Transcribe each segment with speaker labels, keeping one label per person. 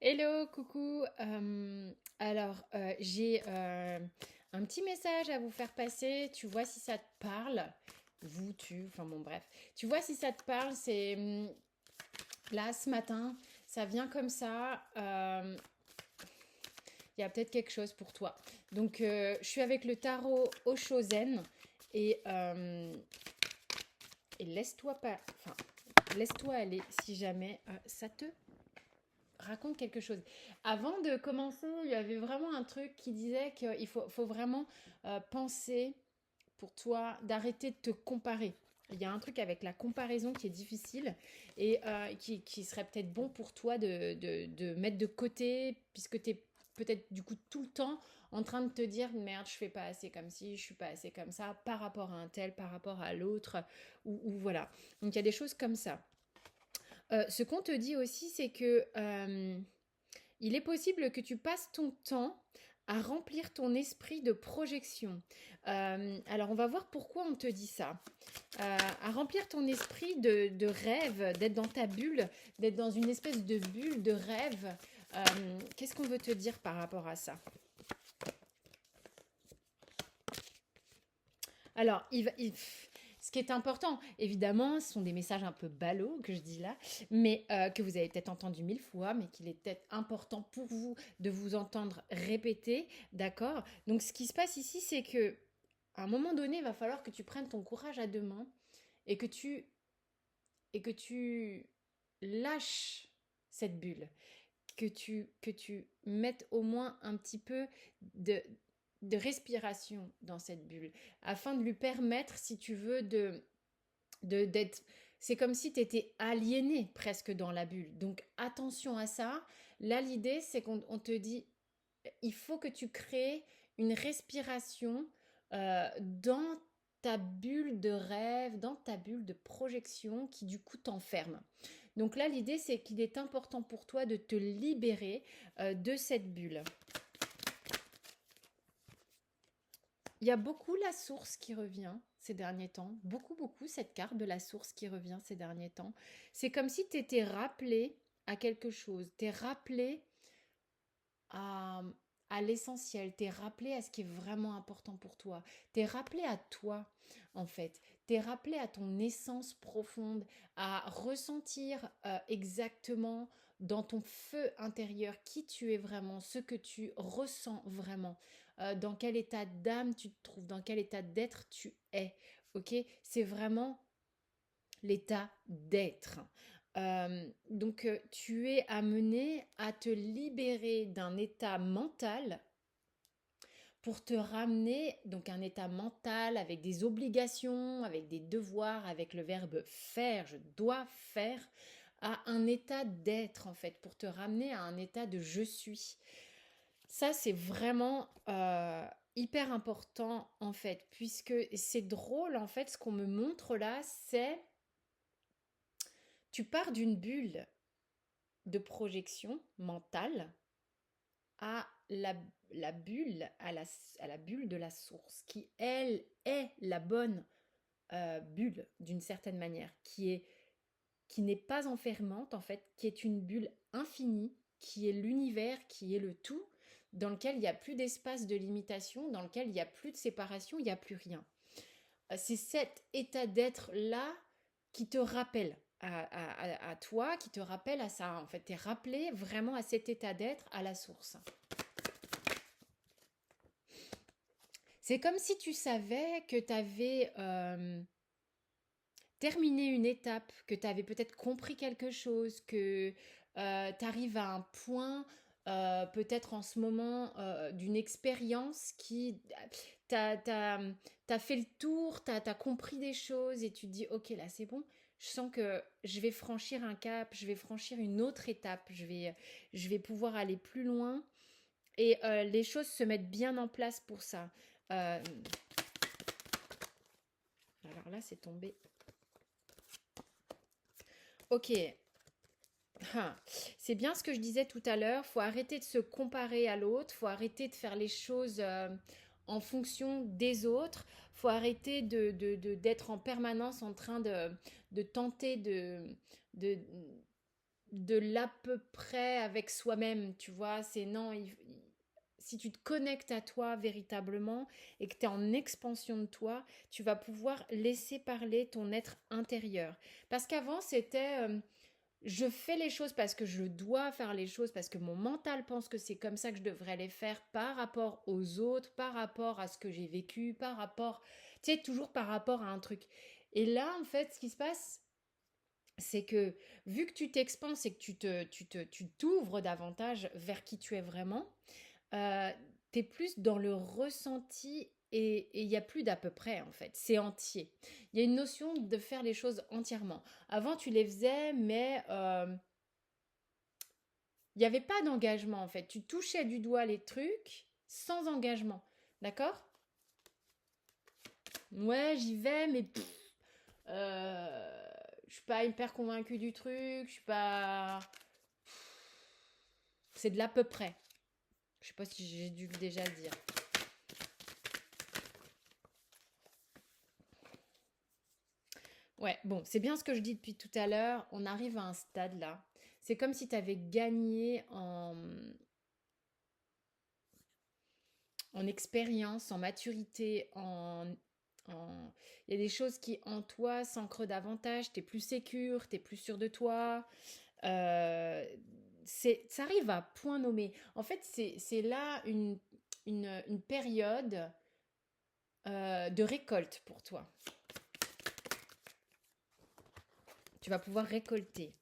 Speaker 1: Hello, coucou. J'ai un petit message à vous faire passer. Tu vois si ça te parle. Vous, tu, enfin bon, bref. Tu vois si ça te parle, c'est là ce matin, ça vient comme ça. Il y a peut-être quelque chose pour toi. Donc, je suis avec le tarot Oshozen et, euh, et laisse-toi pas, enfin, laisse-toi aller si jamais ça te raconte quelque chose. Avant de commencer, il y avait vraiment un truc qui disait qu'il faut vraiment penser pour toi d'arrêter de te comparer. Il y a un truc avec la comparaison qui est difficile et qui serait peut-être bon pour toi de mettre de côté puisque tu es peut-être du coup tout le temps en train de te dire merde, je fais pas assez comme ci, je suis pas assez comme ça par rapport à un tel, par rapport à l'autre ou voilà. Donc il y a des choses comme ça. Ce qu'on te dit aussi, c'est que il est possible que tu passes ton temps à remplir ton esprit de projection. Alors, on va voir pourquoi on te dit ça. À remplir ton esprit de rêve, d'être dans ta bulle, d'être dans une espèce de bulle de rêve. Qu'est-ce qu'on veut te dire par rapport à ça? Alors, ce qui est important, évidemment, ce sont des messages un peu ballots que je dis là, mais que vous avez peut-être entendu mille fois, mais qu'il est peut-être important pour vous de vous entendre répéter, d'accord? Donc, ce qui se passe ici, c'est que à un moment donné, il va falloir que tu prennes ton courage à deux mains et que tu lâches cette bulle, que tu mettes au moins un petit peu de, de respiration dans cette bulle, afin de lui permettre, si tu veux, d'être... C'est comme si tu étais aliéné presque dans la bulle. Donc attention à ça. Là, l'idée, c'est qu'on te dit, il faut que tu crées une respiration dans ta bulle de rêve, dans ta bulle de projection qui du coup t'enferme. Donc là, l'idée, c'est qu'il est important pour toi de te libérer de cette bulle. Il y a beaucoup la source qui revient ces derniers temps. Beaucoup, beaucoup cette carte de la source qui revient ces derniers temps. C'est comme si tu étais rappelé à quelque chose. Tu es rappelé à, à l'essentiel. Tu es rappelé à ce qui est vraiment important pour toi. Tu es rappelé à toi, en fait. Tu es rappelé à ton essence profonde, à ressentir exactement dans ton feu intérieur qui tu es vraiment, ce que tu ressens vraiment, dans quel état d'âme tu te trouves, dans quel état d'être tu es. Ok? C'est vraiment l'état d'être. Donc, tu es amené à te libérer d'un état mental pour te ramener, donc un état mental avec des obligations, avec des devoirs, avec le verbe faire, je dois faire, à un état d'être en fait, pour te ramener à un état de je suis. Ça, c'est vraiment hyper important en fait, puisque c'est drôle en fait, ce qu'on me montre là, c'est tu pars d'une bulle de projection mentale à la bulle, à la bulle de la source, qui, elle, est la bonne bulle, d'une certaine manière, qui n'est pas enfermante, en fait, qui est une bulle infinie, qui est l'univers, qui est le tout, dans lequel il n'y a plus d'espace de limitation, dans lequel il n'y a plus de séparation, il n'y a plus rien. C'est cet état d'être-là qui te rappelle à toi, qui te rappelle à ça. En fait, tu es rappelé vraiment à cet état d'être, à la source. C'est comme si tu savais que tu avais terminé une étape, que tu avais peut-être compris quelque chose, que tu arrives à un point, peut-être en ce moment, d'une expérience qui... T'as fait le tour, t'as compris des choses et tu te dis, ok, là c'est bon, je sens que je vais franchir un cap, je vais franchir une autre étape, je vais pouvoir aller plus loin et les choses se mettent bien en place pour ça. Euh, alors là, c'est tombé. Ok. Ah, c'est bien ce que je disais tout à l'heure. Faut arrêter de se comparer à l'autre. Faut arrêter de faire les choses en fonction des autres. Faut arrêter d'être en permanence en train de tenter de, de l'à peu près avec soi-même, tu vois. C'est non, si tu te connectes à toi véritablement et que tu es en expansion de toi, tu vas pouvoir laisser parler ton être intérieur. Parce qu'avant, c'était je fais les choses parce que je dois faire les choses, parce que mon mental pense que c'est comme ça que je devrais les faire par rapport aux autres, par rapport à ce que j'ai vécu, par rapport, tu sais, toujours par rapport à un truc. Et là, en fait, ce qui se passe, c'est que vu que tu t'expanses et que tu t'ouvres davantage vers qui tu es vraiment, euh, tu es plus dans le ressenti et il n'y a plus d'à peu près en fait, c'est entier. Il y a une notion de faire les choses entièrement. Avant, tu les faisais, mais il n'y avait pas d'engagement en fait. Tu touchais du doigt les trucs sans engagement. D'accord? Ouais, j'y vais, mais je suis pas hyper convaincue du truc. Je suis pas. C'est de l'à peu près. Je sais pas si j'ai dû déjà le dire. Ouais, bon, c'est bien ce que je dis depuis tout à l'heure. On arrive à un stade là. C'est comme si tu avais gagné en expérience, en maturité, il y a des choses qui en toi s'ancrent davantage, t'es plus sécure, t'es plus sûr de toi. Euh, ça arrive à point nommé. En fait, c'est là une période de récolte pour toi. Tu vas pouvoir récolter.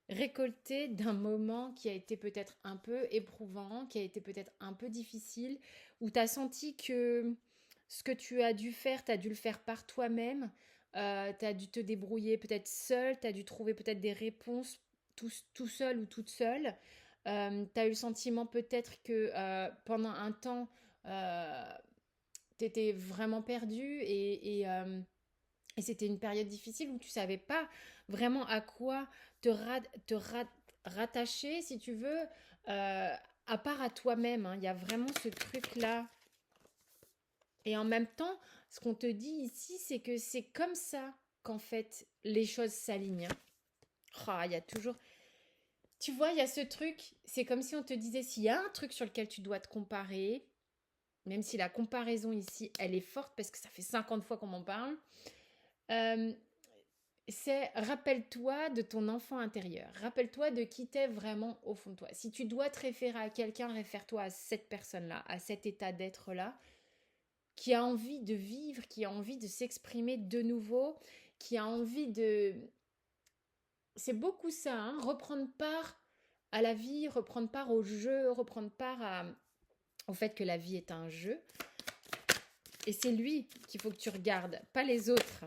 Speaker 1: Récolter d'un moment qui a été peut-être un peu éprouvant, qui a été peut-être un peu difficile, où tu as senti que ce que tu as dû faire, tu as dû le faire par toi-même, tu as dû te débrouiller peut-être seul, tu as dû trouver peut-être des réponses tout seul ou toute seule. Tu as eu le sentiment peut-être que pendant un temps, tu étais vraiment perdu et c'était une période difficile où tu savais pas vraiment à quoi rattacher, si tu veux, à part à toi-même, hein. Il y a vraiment ce truc-là. Et en même temps, ce qu'on te dit ici, c'est que c'est comme ça qu'en fait les choses s'alignent, hein. Ah, il y a toujours. Tu vois, il y a ce truc, c'est comme si on te disait s'il y a un truc sur lequel tu dois te comparer, même si la comparaison ici, elle est forte parce que ça fait 50 fois qu'on m'en parle. Euh, c'est rappelle-toi de ton enfant intérieur. Rappelle-toi de qui t'es vraiment au fond de toi. Si tu dois te référer à quelqu'un, réfère-toi à cette personne-là, à cet état d'être-là, qui a envie de vivre, qui a envie de s'exprimer de nouveau, qui a envie de... C'est beaucoup ça, hein, reprendre part à la vie, reprendre part au jeu, reprendre part au fait que la vie est un jeu. Et c'est lui qu'il faut que tu regardes, pas les autres.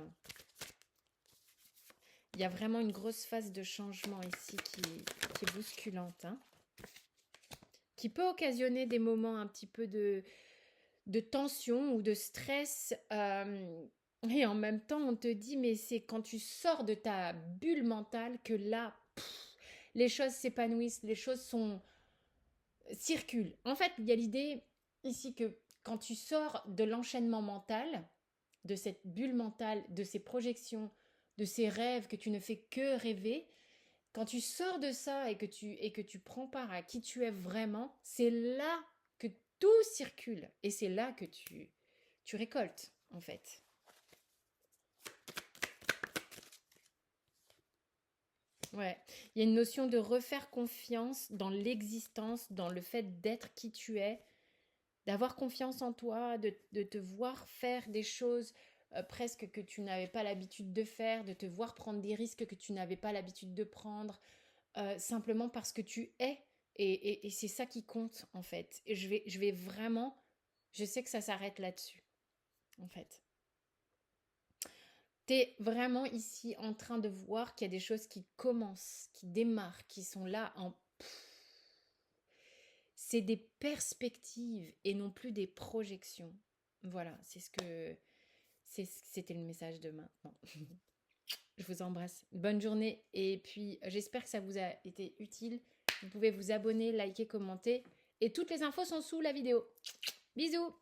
Speaker 1: Il y a vraiment une grosse phase de changement ici qui est bousculante, hein, qui peut occasionner des moments un petit peu de tension ou de stress. Et en même temps, on te dit, mais c'est quand tu sors de ta bulle mentale que là, les choses s'épanouissent, les choses circulent. En fait, il y a l'idée ici que quand tu sors de l'enchaînement mental, de cette bulle mentale, de ces projections, de ces rêves que tu ne fais que rêver, quand tu sors de ça et que tu prends part à qui tu es vraiment, c'est là que tout circule et c'est là que tu récoltes en fait. Ouais, il y a une notion de refaire confiance dans l'existence, dans le fait d'être qui tu es, d'avoir confiance en toi, de te voir faire des choses presque que tu n'avais pas l'habitude de faire, de te voir prendre des risques que tu n'avais pas l'habitude de prendre, simplement parce que tu es. Et c'est ça qui compte, en fait. Et je vais vraiment... Je sais que ça s'arrête là-dessus, en fait. Tu es vraiment ici en train de voir qu'il y a des choses qui commencent, qui démarrent, qui sont là en... C'est des perspectives et non plus des projections. Voilà, c'était le message de maintenant. Je vous embrasse. Bonne journée et puis j'espère que ça vous a été utile. Vous pouvez vous abonner, liker, commenter et toutes les infos sont sous la vidéo. Bisous!